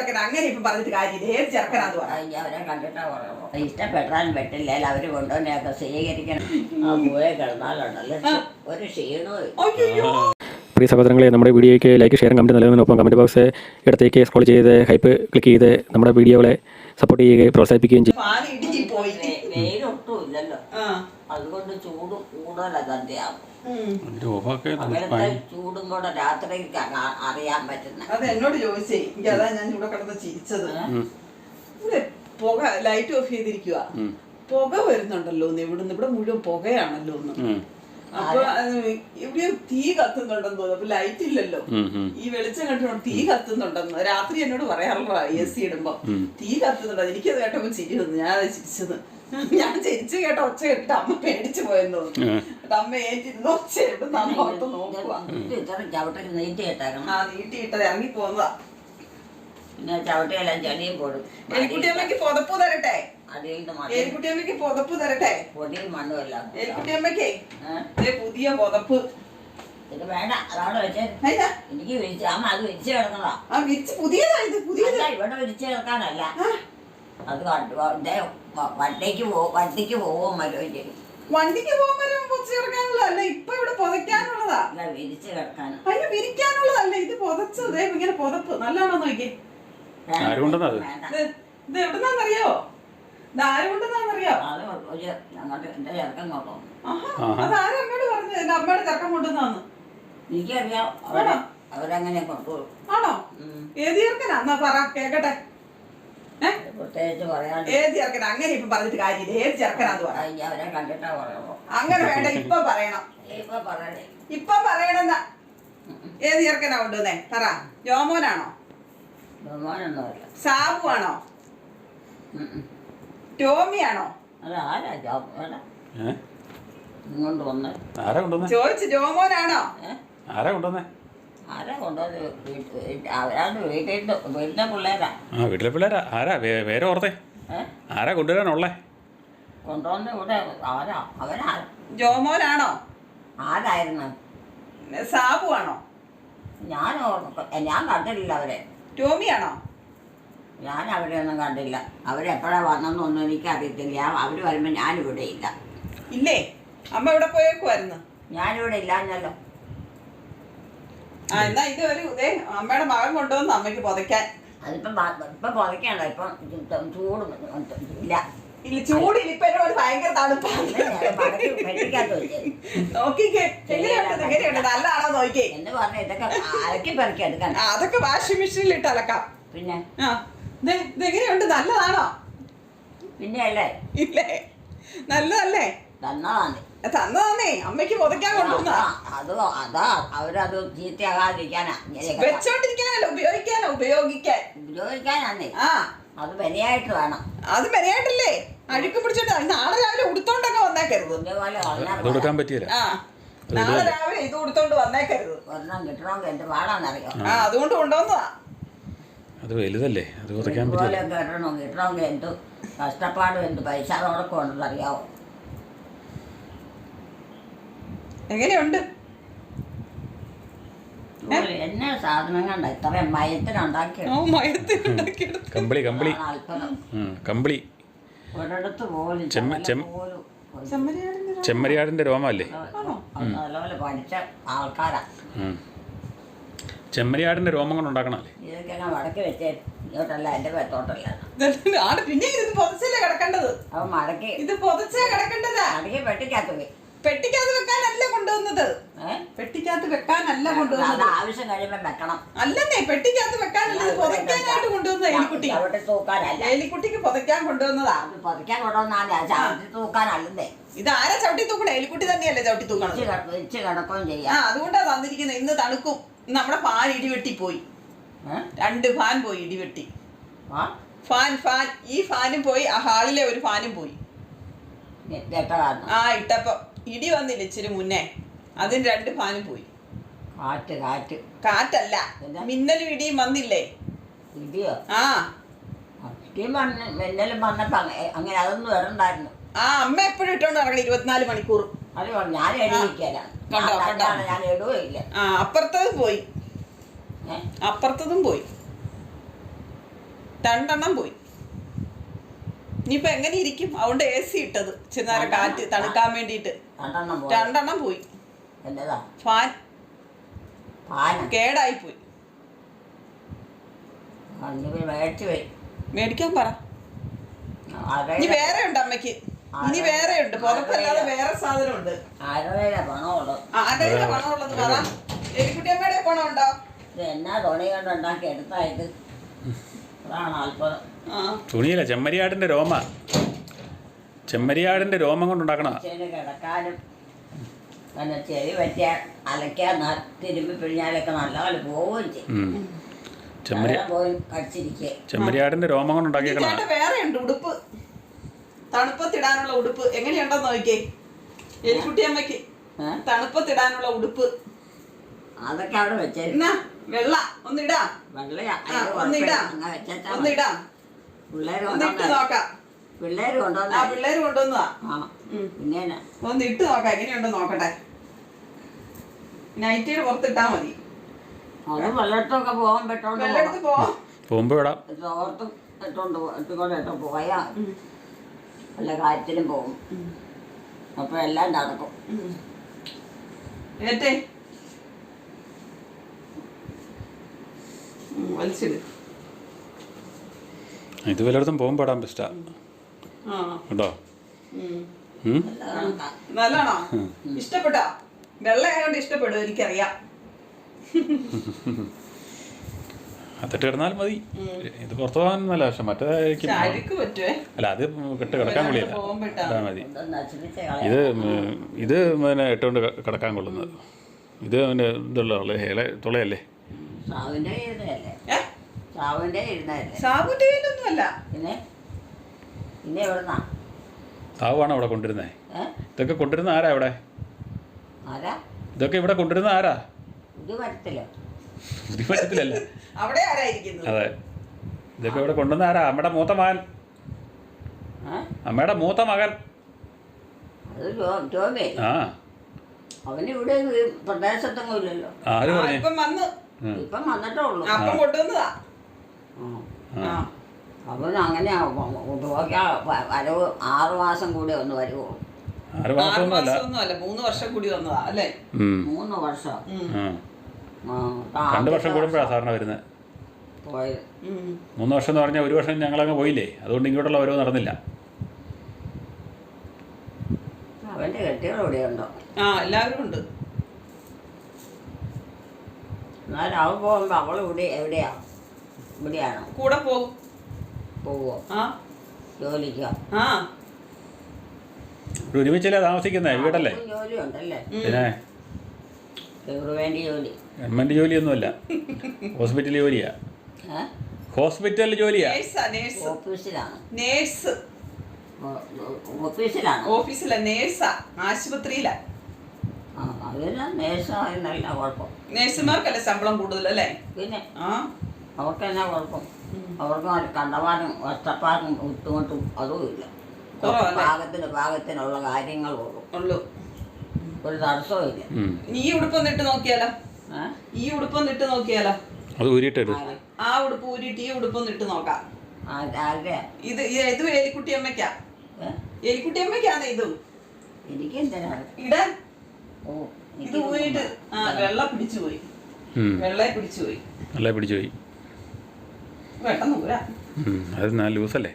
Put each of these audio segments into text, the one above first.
ചെറുക്കൻ അങ്ങനെ ഇപ്പൊ പറഞ്ഞിട്ട് കാര്യമില്ല. ഏത് ചെറുക്കനാന്ന് പറ. അവരെ കണ്ടിട്ടാ പറയുള്ളൂ. ഇഷ്ടപ്പെട്ടാലും പറ്റില്ല, അവർ കൊണ്ടുവന്നെയൊക്കെ സ്വീകരിക്കണം. ആ പോയെ കിടന്നാലുണ്ടല്ലോ ഒരു ക്ഷീണവും. അയ്യോ പ്രിയ സഹോദരങ്ങളെ, നമ്മുടെ വീഡിയോയ്ക്ക് ലൈക്ക്, ഷെയറും കമൻറ്റ് നൽകുന്നതിനൊപ്പം കമൻറ്റ് ബോക്സ് ഇടത്തേക്ക് സ്ക്രോൾ ചെയ്ത് ഹൈപ്പ് ക്ലിക്ക് ചെയ്ത് നമ്മുടെ വീഡിയോകളെ സപ്പോർട്ട് ചെയ്യുകയും പ്രോത്സാഹിപ്പിക്കുകയും ചെയ്യും. ഫാൻ ഇടിഞ്ഞു പോയി. വെയിലൊട്ടും ഇല്ലല്ലോ, അതുകൊണ്ട് ചൂട് കൂടുതലാണ് തന്നെയാവും. അങ്ങനത്തെ ചൂടും കൂടെ രാത്രിക്ക് അറിയാൻ പറ്റുന്ന. അത് എന്നോട് ചോദിച്ചേ, എനിക്ക് അതാ ഞാൻ ഇവിടെ കിടന്ന് ചിരിച്ചത്. ഇവിടെ പുക ലൈറ്റ് ഓഫ് ചെയ്തിരിക്കുക, പുക വരുന്നുണ്ടല്ലോ ഒന്ന്. ഇവിടെ മുഴുവൻ പുകയാണല്ലോ ഒന്ന്. അപ്പൊ ഇവിടെ തീ കത്തുന്നുണ്ടെന്ന് തോന്നുന്നു. അപ്പൊ ലൈറ്റ് ഇല്ലല്ലോ, ഈ വെളിച്ചം കണ്ടു തീ കത്തുന്നുണ്ടെന്ന് രാത്രി എന്നോട് പറയാറുള്ള AC ഇടുമ്പോ തീ കത്തുന്നുണ്ടോ. എനിക്കത് കേട്ടപ്പോ ചിരി വന്നു. ഞാനത് ചിരിച്ചത്. ഞാൻ ചിരിച്ചു കേട്ട ഒച്ച കേട്ടിട്ട് അമ്മ പേടിച്ചു പോയെന്ന് തോന്നുന്നു. അമ്മ ഏറ്റിരുന്ന് ഒച്ച ഓർത്ത് നോക്കുക. നീട്ടിയിട്ടത് ഇറങ്ങി പോന്നതാ. പിന്നെ ചവിട്ടിയെല്ലാം ചെളിയും പോടും. എലിക്കുട്ടിയമ്മക്ക് പുതപ്പ് തരട്ടെ, എലിക്കുട്ടിയമ്മക്ക് പുതപ്പ് തരട്ടെ. പൊടിയും മണ്ണും എല്ലാം. എലിക്കുട്ടിയമ്മക്കേ പുതിയ പുതപ്പ്. ഇത് വേണ്ട, അതവിടെ വെച്ചേ. എനിക്ക് വിരിച്ച് അമ്മ അത് വിരിച്ച് കിടന്നതാ. പുതിയതാ ഇത്, പുതിയതാ. ഇവിടെ വിരിച്ച് കിടക്കാനല്ല, അത് വണ്ടിക്ക് പോവും മരുവയ്ക്ക്. വണ്ടിക്ക് പോകുമ്പോൾ പൊതിച്ച് കിടക്കാനുള്ളതല്ല, ഇപ്പൊ ഇവിടെ പുതയ്ക്കാനുള്ളതാ. വിരിച്ച് കിടക്കാൻ. അതിന് വിരിക്കാനുള്ളതല്ല, ഇത് പുതച്ചത്. ഇങ്ങനെ പുതപ്പ് നല്ലതാണോ നോക്കി. ഇത് എവിടുന്നാന്നറിയോ? ഇത് ആരുകൊണ്ടെന്നാന്നറിയോ? അത് ഞങ്ങളുടെ എന്റെ ചെറുക്കൻ നോക്കാം. അതാരും എന്നോട് പറഞ്ഞു എന്റെ അമ്മയുടെ ചെറുക്കൻ കൊണ്ടുവന്നാന്ന്. എനിക്കറിയാം, അവരങ്ങനെ കൊണ്ടുപോകും. ആണോ? ഏത് ചെറുക്കനാ? എന്നാ പറ കേക്കട്ടെ. പ്രത്യേകിച്ച് പറയാൻ ഏത് ചെറുക്കനാ? അങ്ങനെ ഇപ്പൊ പറഞ്ഞിട്ട് കാര്യമില്ല. ഏത് ചെറുക്കനാന്ന് പറ. അവരെ കണ്ടിട്ടാ പറയുള്ളൂ. അങ്ങനെ വേണ്ട, ഇപ്പൊ പറയണം. ഇപ്പൊ പറയണെന്നാ. ഏത് ചെറുക്കനാ കൊണ്ടുവന്നേ പറ. ജോമോനാണോ? ബഹുമാനൊന്നുമില്ല. സാബു ആണോ? ടോമിയാണോ? ഇങ്ങോട്ട് വന്ന് ചോദിച്ചു. ജോമോനാണോ? ആരാ കൊണ്ടുവന്നേ? ആരാ കൊണ്ടുവന്ന്? അവരാണ് വീട്ടിലെ പിള്ളേരാ. വീട്ടിലെ പിള്ളേരാ. ആരാ വേറെ ഓർത്തേ? ആരാ കൊണ്ടുവരാനുള്ളേ? കൊണ്ടുവന്ന് ഇവിടെ അവരാ. ജോമോനാണോ? ആരായിരുന്നു? സാബു ആണോ? ഞാൻ കണ്ടിട്ടില്ല അവരെ. ടോമിയാണോ? ഞാൻ അവരെയൊന്നും കണ്ടില്ല. അവരെപ്പോഴാ വന്നെന്നൊന്നും എനിക്കറിയത്തില്ല. അവർ വരുമ്പോൾ ഞാനിവിടെ ഇല്ല. ഇല്ലേ? അമ്മ ഇവിടെ പോയേക്കുമായിരുന്നു. ഞാനിവിടെ ഇല്ലാഞ്ഞല്ലോ. എന്നാ ഇത് ഒരു അമ്മയുടെ മകൻ കൊണ്ടുവന്ന് അമ്മയ്ക്ക് പുതയ്ക്കാൻ. ഇപ്പം പുതയ്ക്കണ്ട, ഇപ്പം ചൂട് ഇല്ല. ഇല്ല, ചൂടില്ല. ഇപ്പൊ എന്നോട് ഭയങ്കര തണുപ്പാണ്. നോക്കിക്കേ എങ്ങനെയുണ്ട്, നല്ലതാണോ നോക്കിക്കേ എന്ന് പറഞ്ഞ ഇതൊക്കെ അലക്കി പെറുക്കി എടുക്കാൻ. അതൊക്കെ വാഷിംഗ് മെഷീനിൽ ഇട്ട് അലക്കാം. പിന്നെ ഇതെങ്ങനെയുണ്ട്, നല്ലതാണോ? പിന്നെ അല്ലേ? ഇല്ലേ, നല്ലതല്ലേ? തന്നതാന്നേ, അമ്മയ്ക്ക് പുതയ്ക്കാൻ കൊണ്ടുവന്നാ. അതാ അവരത് ചീത്തയാകാതിരിക്കാനാ. വെച്ചോണ്ടിരിക്കാനല്ല, ഉപയോഗിക്കാനാന്നേ. അത് മെനയായിട്ട് വേണം. അത് മെനയായിട്ടല്ലേ? അഴുക്ക് പിടിച്ചോണ്ട് നാളെ രാവിലെ ഉടുത്തോണ്ടൊക്കെ വന്നേക്കരുത്. നാളെ രാവിലെ ഇത് ഉടുത്തോണ്ട് വന്നേക്കരുത്. ഒരെണ്ണം കിട്ടണമെങ്കിൽ എന്ത് പാടാന്നറിയോ? അതുകൊണ്ട് കൊണ്ടുവന്നതാ. അത് വലുതല്ലേ, അത് കിട്ടണമെങ്കിൽ എന്ത് കഷ്ടപ്പാടും എന്ത് പൈസ മുടക്കം ഉണ്ടെന്ന് അറിയാവോ? എങ്ങനെയുണ്ട്? എന്നെ സാധനം കണ്ട ഇത്രയും മയത്തിനുണ്ടാക്കി ഒരിടത്ത് പോലും ചെമ്മരിയാടിന്റെ രോമല്ലേ? നല്ലപോലെ പഠിച്ച ആൾക്കാരാ. ചെമ്മരിയാടിന്റെ രോമം കൊണ്ട് ഉണ്ടാക്കണല്ലേ? ഇതൊക്കെ മടക്കി വെച്ചേ. ഇങ്ങോട്ടല്ല, എന്റെ പേത്തോട്ടല്ല. പിന്നെ ഇത് പൊതച്ചല്ലേ കിടക്കേണ്ടത്. അപ്പൊ മടക്കി ഇത് പൊതച്ചാ കിടക്കേണ്ടതാ. മടക്കി പെട്ടിക്കകത്ത് പോയി. പെട്ടിക്കകത്ത് വെക്കാനല്ല കൊണ്ടുവന്നത്. പെട്ടിക്കകത്ത് വെക്കാനല്ല കൊണ്ടുവന്നത്. ആവശ്യം കഴിയുമ്പോ വെക്കണം. അല്ലെന്നേ, പെട്ടിക്കകത്ത് വെക്കാനല്ല, പൊതയ്ക്കാനായിട്ട് കൊണ്ടുവന്നത്. എലിക്കുട്ടി തൂക്കാനല്ല, എലിക്കുട്ടിക്ക് പൊതയ്ക്കാൻ കൊണ്ടുവന്നതാ. പൊതയ്ക്കാൻ കൊണ്ടുവന്നാലേ ചവിട്ടി തൂക്കാനല്ലേ. ഇത് ആരാ ചവിട്ടി തൂക്കണേ? എലിക്കുട്ടി തന്നെയല്ലേ ചവിട്ടി തൂക്കണം. വെച്ച് കിടക്കുകയും ചെയ്യാം. അതുകൊണ്ടാ തന്നിരിക്കുന്നത്. ഇന്ന് തണുക്കും. നമ്മുടെ ഫാൻ ഇടിവെട്ടി പോയി. 2 ഫാൻ പോയി ഇടിവെട്ടി. ഫാൻ ഈ ഫാനും പോയി, ആ ഹാളിലെ ഒരു ഫാനും പോയി. ഇട്ടപ്പം ഇടി വന്നില്ല ഇച്ചിരി മുന്നേ, അതിന് 2 ഫാനും പോയി. കാറ്റല്ല, മിന്നലും ഇടിയും വന്നില്ലേ? ഇടിയോ? മിന്നലും വന്നപ്പോ അങ്ങനെ അതൊന്നും ഇടണ്ടായിരുന്നു. അമ്മ എപ്പോഴും ഇട്ടോണ്ട് നടക്കണം 24 മണിക്കൂർ. അത് ഞാൻ എഴുതിയിരിക്കല. ഞാൻ ഇടുകയില്ല. അപ്പുറത്തതും പോയി, അപ്പുറത്തതും പോയി. രണ്ടെണ്ണം പോയി. ഇനിയിപ്പോ എങ്ങനെ ഇരിക്കും? അതുകൊണ്ട് AC ഇട്ടത് ചെറുനേരം കാറ്റ് തണുക്കാൻ വേണ്ടിയിട്ട്. രണ്ടെണ്ണം പോയി. ഫാൻ കേടായി പോയി. മേടിക്കാൻ പറ. ഇനി വേറെ ഉണ്ട് അമ്മയ്ക്ക്, ഇനി വേറെ ഉണ്ട്. പുറത്തല്ലാതെ വേറെ സാധനം ഉണ്ട്. ആരുടെ പണമുള്ളത് പറ. എലിക്കുട്ടിയമ്മയുടെ പണം ഉണ്ടോ? എന്നാ തുണി കൊണ്ട് ഉണ്ടാക്കി എടുത്തായിട്ട് തുണിയില്ല, ചെമ്മരിയാടിന്റെ രോമ. ചെമ്മരിയാടിന്റെ രോമം കൊണ്ടുണ്ടാക്കണ. കിടക്കാനും പിന്നെ ചെവി പറ്റിയാൽ അലക്കാൻ തിരുമ്പി പിഴിഞ്ഞാലൊക്കെ നല്ലപോലെ പോവുകയും ചെയ്യും. ചെമ്മരിയാടിന്റെ രോമം കൊണ്ടുണ്ടാക്കിയേക്കണ. വേറെ ഉണ്ട് ഉടുപ്പ്, തണുപ്പത്തിടാനുള്ള ഉടുപ്പ്. എങ്ങനെയുണ്ടെന്ന് നോക്കിയേ എലിക്കുട്ടിയമ്മയ്ക്ക്. തണുപ്പത്തിടാനുള്ള ഉടുപ്പ് അതൊക്കെ അവിടെ വെച്ചേ. വെള്ള ഒന്നിടാം, ഒന്നിടാം, ഒന്നിടാം. പിള്ളേര് കൊണ്ടുവന്നതാ. പിന്നെ ഒന്ന് ഇട്ട് നോക്കാം എങ്ങനെയുണ്ടെന്ന് നോക്കട്ടെ. നൈറ്റിയുടെ പുറത്തിട്ടാ മതി. അത് വെള്ളത്തൊക്കെ പോകാൻ പറ്റോണ്ട് പോകുമ്പോ ഇടാം. തോർത്തും ഇട്ടുകൊണ്ട് പോയാ വല്ല കാര്യത്തിനും പോകും. അപ്പൊ എല്ലാം നടക്കും. ഏറ്റേ വലിച്ചിട്. ഇത് വല്ലയിടത്തും പോകുമ്പോ ഇടാൻ ബെസ്റ്റാ കേട്ടോ. നല്ലതാണോ? ഇഷ്ടപ്പെട്ടോ? വെള്ളയായോണ്ട് ഇഷ്ടപ്പെടും, എനിക്കറിയാം. അത്തിട്ട് കിടന്നാലും മതി. ഇത് പുറത്തു പോകാൻ നല്ല. പക്ഷെ മറ്റേതായിരിക്കും അല്ല, അത് കെട്ട് കിടക്കാൻ കൊള്ളിയല്ല. ഇടാൻ മതി. ഇത് പിന്നെ ഇട്ടുകൊണ്ട് കിടക്കാൻ കൊള്ളുന്നത്. ഇത് പിന്നെ ഇതുള്ള തുളയല്ലേ. സാവുവാണോ ഇവിടെ കൊണ്ടിരുന്നേ? ഇതൊക്കെ കൊണ്ടിരുന്ന ആരാ ഇവിടെ? ഇതൊക്കെ ഇവിടെ കൊണ്ടിരുന്ന ആരാ? ബുദ്ധിപറ്റത്തിലല്ല. അതെ, ഇതൊക്കെ ഇവിടെ കൊണ്ടുവന്ന ആരാ? അമ്മയുടെ മൂത്ത മകൻ. അമ്മയുടെ മൂത്ത മകൻ. ആ, അവനിവിടെ പ്രദേശത്തൊന്നും ഇല്ലല്ലോ. ആര് പറഞ്ഞു? ഇപ്പം വന്നിട്ടേ ഉള്ളൂ. അവന് അങ്ങനെ വരവ് 6 മാസം കൂടി ഒന്ന് വരുവോ? 6 മാസമൊന്നുമല്ല, 3 വർഷം കൂടി വന്നതാ അല്ലേ? 3 വർഷം. 2 വർഷം കൂടുമ്പോഴാണ് സാറിന് വരുന്നത്. 3 വർഷം എന്ന് പറഞ്ഞാൽ 1 വർഷം ഞങ്ങളങ്ങ് പോയില്ലേ, അതുകൊണ്ട് ഇങ്ങോട്ടുള്ള വരവ് നടന്നില്ല. അവന്റെ കെട്ടികൾ ഇവിടെ ഉണ്ടോ? എല്ലാവരും ഉണ്ട്. എന്നാലും അവൾ പോകുമ്പോ അവൾ എവിടെയാ? ഇവിടെയാണോ? കൂടെ പോവോ? ജോലിക്കോ? ഒരുമിച്ചല്ലേ താമസിക്കുന്നേ? വീടല്ലേ? ജോലി ഉണ്ടല്ലേ? പിന്നെ വേണ്ടി ജോലി. ഗവൺമെന്റ് ജോലിയൊന്നുമല്ല, ഹോസ്പിറ്റൽ ജോലിയാ. ഹോസ്പിറ്റൽ ജോലിയാ. ഓഫീസിലാണ്. നേഴ്സ്. ഓഫീസിലാണ്. ഓഫീസില നേഴ്സാ, ആശുപത്രിയിലാ. നേഴ്സായിരുന്നല്ല കുഴപ്പം. നേഴ്സുമാർക്കല്ലേ ശമ്പളം കൂടുതലല്ലേ? പിന്നെ അവർക്ക് എന്നാ കുഴപ്പം? അവർക്ക് കണ്ടവാനും കഷ്ടപ്പാടും ബുദ്ധിമുട്ടും അതും ഇല്ല. പാകത്തിനുള്ള കാര്യങ്ങളുള്ളൂ. ഒരു തടസ്സവും ഇല്ല. ഈ ഉടുപ്പൊന്നിട്ട് നോക്കിയാലോ? ഈ ഉടുപ്പൊന്നിട്ട് നോക്കിയാലോ? അത് ഊരിയിട്ടത്. ആ ഉടുപ്പ് ഊരിയിട്ട് ഈ ഉടുപ്പൊന്നിട്ട് നോക്കാം. ഇത് എലിക്കുട്ടിയമ്മയ്ക്കാ. എലിക്കുട്ടിയമ്മയ്ക്കാണ് ഇതും. എനിക്കെന്തിനാണ് ഇടാൻ? ഇത് ഊരിയിട്ട് വെള്ളം പിടിച്ചു പോയി. വെള്ളയെ പിടിച്ചു പോയി. പെട്ടെന്ന് ഊരാ. അത് നല്ല ലൂസല്ലേ?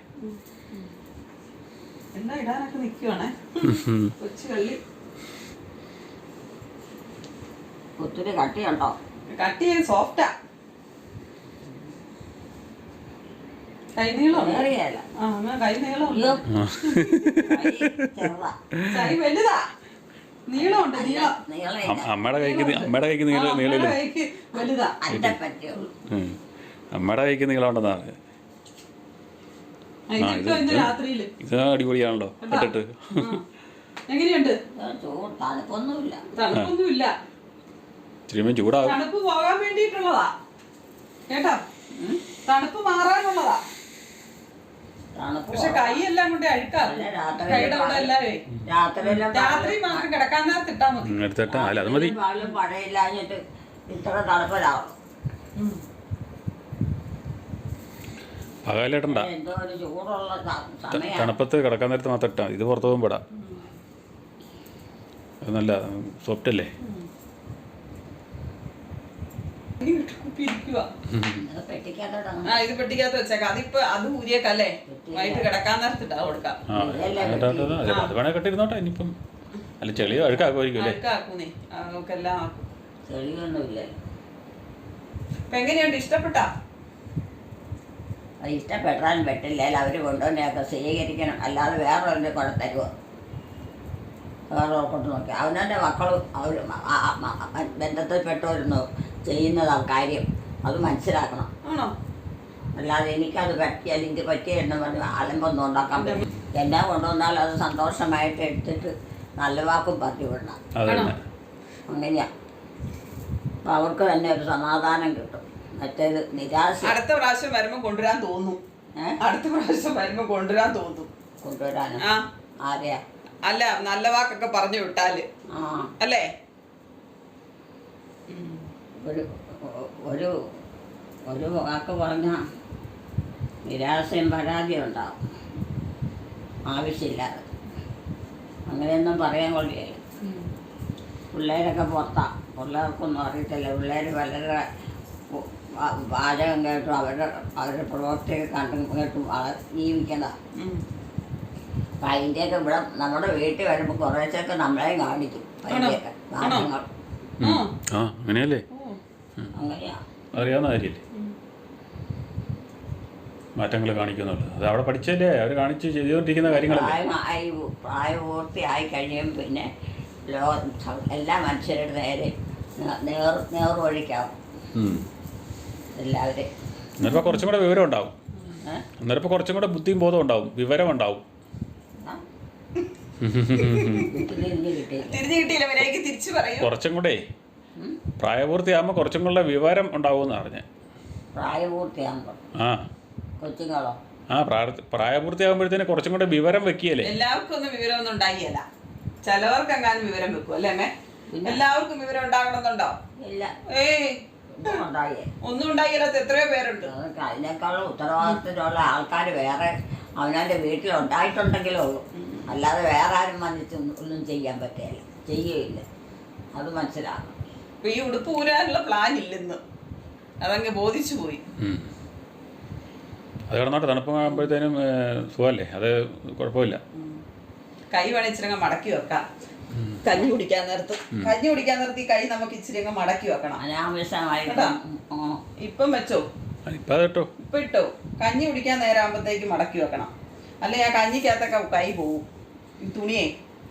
എന്നാ ഇടാനൊക്കെ നിക്കുവാണേ കൊച്ചു കള്ളി. ഒത്തിരി കട്ടിയുണ്ടോ? കട്ടി സോഫ്റ്റാ. കൈ നീളം കൈ നീളം കൈ വലുതാ. നീളമുണ്ട്. അമ്മയുടെ കൈക്ക് വലുതാ. അമ്മയുടെ കൈക്ക് നീളം ഉണ്ടെന്നാണ്. ഇത് അടിപൊളിയാണല്ലോ ഇട്ടിട്ട്. എങ്ങനെയുണ്ട്? തണുപ്പൊന്നുമില്ല. ചൂടാവും. തണുപ്പ് പോകാൻ വേണ്ടിയിട്ടുള്ളതാ കേട്ടോ, തണുപ്പ് മാറാനുള്ളതാ. പക്ഷെ കൈയെല്ലാം കൊണ്ട് അഴുക്കാം. കൈയുടെ അവിടെ എല്ലാവേ രാത്രി മാത്രം കിടക്കാൻ നേരത്ത് ഇട്ടാ മതി. അത് മതി. പഴയില്ലാഞ്ഞിട്ട് ഇത്ര തണുപ്പിലാവും. പകലിടണ്ട, എന്തോ ഒരു ചൂടുള്ള സമയം. തണുപ്പത്ത് കിടക്കാൻ നേരത്ത് മാത്രം ഇട്ടാൽ ഇത് പുറത്ത് പോകുമ്പോൾ ഇടാം. അത് നല്ല സോഫ്റ്റ് അല്ലേ? പെട്ടിക്കകത്തോട്ട് ഇത് പെട്ടിക്കകത്ത് വെച്ചേക്കാം. അതിപ്പോ അത് ഊരിയേക്കല്ലേ വൈകിട്ട് കിടക്കാൻ നേരത്തിട്ടാ കൊടുക്കാം. അത് വേണേൽ കെട്ടിരുന്നോട്ടെ. ഇനിയിപ്പം അല്ല ചെളിയോ അഴുക്കാക്കുമായിരിക്കും അല്ലേ? അഴുക്കാക്കൂന്നേ, അതൊക്കെല്ലാം ആക്കും. ചെളിയൊന്നുമില്ല. അപ്പൊ എങ്ങനെയുണ്ട്, ഇഷ്ടപ്പെട്ടാ? അത് ഇഷ്ടപ്പെട്ടാലും പറ്റില്ല, അവർ കൊണ്ടുവന്നെയൊക്കെ സ്വീകരിക്കണം. അല്ലാതെ വേറെ ഒന്നും കൂടെ തരുമോ? വേറെ കൊണ്ട് നോക്കി അവനവൻ്റെ മക്കളും അവർ ബന്ധത്തിൽപ്പെട്ടവരുന്നു ചെയ്യുന്നത് ആ കാര്യം അത് മനസ്സിലാക്കണം. ആണോ? അല്ലാതെ എനിക്കത് പറ്റിയാൽ ഇത് പറ്റിയെന്ന് പറഞ്ഞ് ആലമ്പൊന്നും ഉണ്ടാക്കാൻ പറ്റും. എന്നാ കൊണ്ടുവന്നാൽ അത് സന്തോഷമായിട്ട് എടുത്തിട്ട് നല്ല വാക്കും പറഞ്ഞു വിടണം. അങ്ങനെയാ. അപ്പം അവർക്ക് തന്നെ ഒരു സമാധാനം കിട്ടും. മറ്റേത് നിരാശ. അടുത്ത പ്രാവശ്യം വരുമ്പോ കൊണ്ടുവരാൻ തോന്നും. അടുത്ത പ്രാവശ്യം വരുമ്പോ കൊണ്ടുവരാൻ തോന്നും. കൊണ്ടുവരാനോ? ആരെയാ? അല്ല, നല്ല വാക്കൊക്കെ പറഞ്ഞു വിട്ടാല് അല്ലേ? ഒരു ഒരു ഒരു വാക്ക് പറഞ്ഞാൽ നിരാശയും പരാതിയും ഉണ്ടാവും ആവശ്യമില്ലാതെ. അങ്ങനെയൊന്നും പറയാൻ കൊള്ളിയല്ല. പിള്ളേരൊക്കെ പുറത്താണ്, പിള്ളേർക്കൊന്നും അറിയത്തില്ല. പിള്ളേർ വളരെ പാചകം കേട്ടും അവരുടെ പ്രവൃത്തിയൊക്കെ കണ്ടും കേട്ടും ജീവിക്കുന്നതാണ്. അപ്പം അതിൻ്റെയൊക്കെ ഇവിടെ നമ്മുടെ വീട്ടിൽ വരുമ്പോൾ കുറേശ്ശൊക്കെ നമ്മളെയും കാണിക്കും. അതിൻ്റെയൊക്കെ കാര്യങ്ങൾ അങ്ങനെയല്ലേ? അങ്ങനെയാ. അറിയാവുന്ന കാര്യമില്ലേ മാറ്റങ്ങൾ കാണിക്കുന്നുള്ളത്? അത് അവിടെ പഠിച്ചല്ലേ, അവർ കാണിച്ച് ചെയ്തുകൊണ്ടിരിക്കുന്ന കാര്യങ്ങളല്ലേ? പ്രായപൂർത്തിയായി കഴിയുമ്പോൾ പിന്നെ എല്ലാ മനുഷ്യരുടെ നേരെ നേർവഴിക്കാവും എല്ലാവരെയും. എന്നിപ്പോൾ കുറച്ചും കൂടെ വിവരം ഉണ്ടാവും. എന്നിപ്പോൾ കുറച്ചും കൂടെ ബുദ്ധിയും ബോധം ഉണ്ടാവും, വിവരം ഉണ്ടാവും. കുറച്ചും കൂടെ പ്രായപൂർത്തിയാകുമ്പോൾ കുറച്ചും കൂടെ വിവരം ഉണ്ടാവും പറഞ്ഞ. പ്രായപൂർത്തിയാകുമ്പോൾ കൊച്ചുങ്ങളോ? പ്രായപൂർത്തിയാകുമ്പോഴത്തേന് കുറച്ചും കൂടെ വിവരം വെക്കിയല്ലേ? എല്ലാവർക്കും ഒന്നും വിവരമൊന്നും ഉണ്ടായില്ല. ചിലവർക്ക് എങ്ങാനും വിവരം വെക്കും അല്ലേ? എല്ലാവർക്കും വിവരം ഉണ്ടാകണമെന്നുണ്ടോ? ഇല്ല. ഒന്നും ഉണ്ടായില്ലാത്ത എത്രയോ പേരുണ്ട്. അതിനേക്കാളും ഉത്തരവാദിത്തത്തിലുള്ള ആൾക്കാർ വേറെ അവനവൻ്റെ വീട്ടിലുണ്ടായിട്ടുണ്ടെങ്കിലേ ഉള്ളൂ. അല്ലാതെ വേറെ ആരും വന്നിട്ട് ഒന്നും ചെയ്യാൻ പറ്റില്ല, ചെയ്യുകയില്ല. അത് മനസ്സിലാക്കണം. ഇപ്പൊ ഈ ഉടുപ്പ് ഊരാനുള്ള പ്ലാൻ ഇല്ലെന്ന് അതങ്ങ് ബോധിച്ചു പോയി. അത് കിടന്നോട്ടെ, തണുപ്പാകുമ്പോഴത്തേനും സുഖമല്ലേ? അത് കുഴപ്പമില്ല. കൈ വേണം ഇച്ചിരി അങ്ങ് മടക്കി വെക്കാം. കഞ്ഞി കുടിക്കാൻ നേരത്ത് ഈ കൈ നമുക്ക് ഇച്ചിരി അങ്ങ് മടക്കി വെക്കണം. ഇപ്പം വെച്ചോ, ഇപ്പൊ ഇട്ടോ. കഞ്ഞി കുടിക്കാൻ നേരം ആകുമ്പോഴത്തേക്ക് മടക്കി വെക്കണം. അല്ലെ ആ കഞ്ഞിക്കകത്തൊക്കെ കൈ പോവും. ഈ തുണിയെ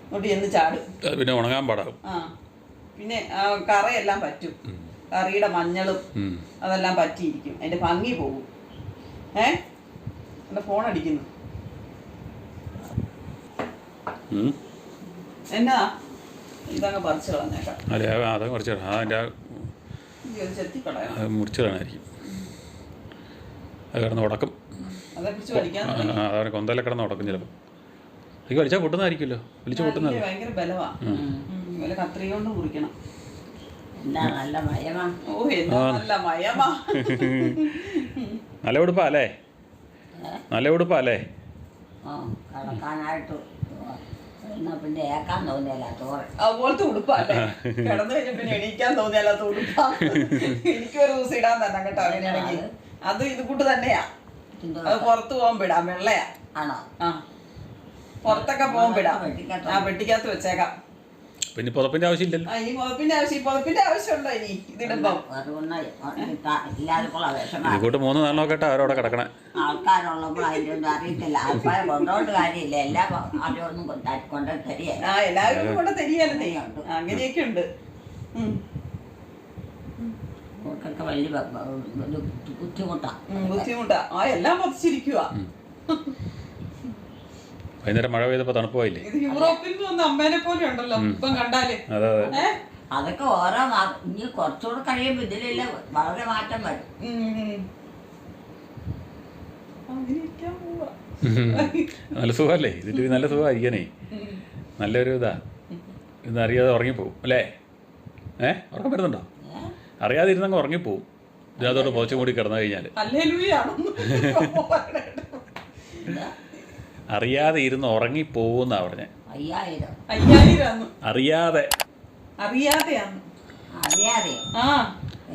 ഇങ്ങോട്ട് ചെന്ന് ചാടും, പിന്നെ ഉണങ്ങാൻ പാടാവും. പിന്നെ കറയെല്ലാം പറ്റും. കറിയുടെ മഞ്ഞളും അതെല്ലാം പറ്റിയിരിക്കും, അതിന്റെ ഭംഗി പോകും. എന്റെ ഫോൺ അടിക്കുന്നു. എന്നാ ഇതങ്ങ് പറിച്ചു കളഞ്ഞേക്കാം. മുറിച്ചു കളയാനായിരിക്കും. അത് കിടന്ന് ഉടക്കും. അതാണ് കൊന്തല കിടന്ന് ഉടക്കും. ചിലപ്പോൾ എനിക്ക് വലിച്ചാൽ പൊട്ടുന്നതായിരിക്കുമല്ലോ. വലിച്ചു പൊട്ടുന്നത് ഭയങ്കര ബലവാ. കത്രിക കൊണ്ട് മുറിക്കണം. നല്ല മയമാ. നല്ല ഉടുപ്പാ അല്ലേ? നല്ല ഉടുപ്പാ അല്ലേ? കിടക്കാനായിട്ട് പിന്നെ ഏക്കാൻ തോന്നിയല്ല ചോറ് അതുപോലത്തെ ഉടുപ്പല്ലേ? കിടന്നു കഴിഞ്ഞ പിന്നെ എണീക്കാൻ തോന്നിയല്ലാത്ത ഉടുപ്പാ. എനിക്കൊരു ദിവസം ഇടാൻ തന്നെ കേട്ടോ. അങ്ങനെയാണെങ്കിൽ അത് ഇത് കൂട്ട് തന്നെയാ. അത് പുറത്ത് പോകുമ്പോ ഇടാം. വെള്ളയാ. ആണോ? പുറത്തൊക്കെ പോകുമ്പോ ഇടാം. പെട്ടിക്കകത്ത് വെച്ചേക്കാം. പിന്നെ പുതപ്പിന്റെ ആവശ്യമില്ലല്ലോ. ഇനി പുതപ്പിന്റെ ആവശ്യമുണ്ടോ ഇനി ഇതിടുമ്പോ? ഇതുകൂട്ട് 3 നാളിനൊക്കെ കേട്ടോ അവരവിടെ കിടക്കണേ. ആൾക്കാരുള്ളപ്പോൾ അതിൻ്റെ ഒന്നും അറിയത്തില്ല. ആൾക്കാരെ കൊണ്ടോണ്ട് കാര്യമില്ല. എല്ലാം അവരൊന്നും കൊണ്ട് തരികയല്ല. എല്ലാവരും കൊണ്ട് തരികയല്ലേ? അങ്ങനെയൊക്കെ ഉണ്ട്. അവർക്കൊക്കെ വലിയ ബുദ്ധിമുട്ടാ. എല്ലാം പതിച്ചിരിക്കുക. വൈകുന്നേരം മഴ പെയ്തപ്പോ തണുപ്പ് പോയില്ലേ? ഇത് യൂറോപ്പിൽ നിന്ന് അമ്മേനെ പോലെ ഉണ്ടല്ലോ ഇപ്പം കണ്ടാലേ. അതൊക്കെ ഓരോ ഇനി കുറച്ചുകൂടെ കഴിയുമ്പോൾ ഇതിലെല്ല വളരെ മാറ്റം വരും. നല്ല സുഖമല്ലേ? ഇതിൽ നല്ല സുഖമായിരിക്കാനേ. നല്ലൊരു ഇതാ. ഇന്നറിയാതെ ഉറങ്ങിപ്പോവും അല്ലേ? ഉറക്കം വരുന്നുണ്ടോ? അറിയാതെ ഇരുന്നങ്ങ് ഉറങ്ങിപ്പോവും. ഇതിനകത്തോട്ട് പുതച്ചും കൂടി കിടന്നു കഴിഞ്ഞാൽ ഹല്ലേലൂയാണെന്ന് അറിയാതെ ഇരുന്ന് ഉറങ്ങിപ്പോകുന്നാ പറഞ്ഞേ. 5000 5000 അറിയാതെ അറിയാതെയാന്ന്. അറിയാതെയോ? ആ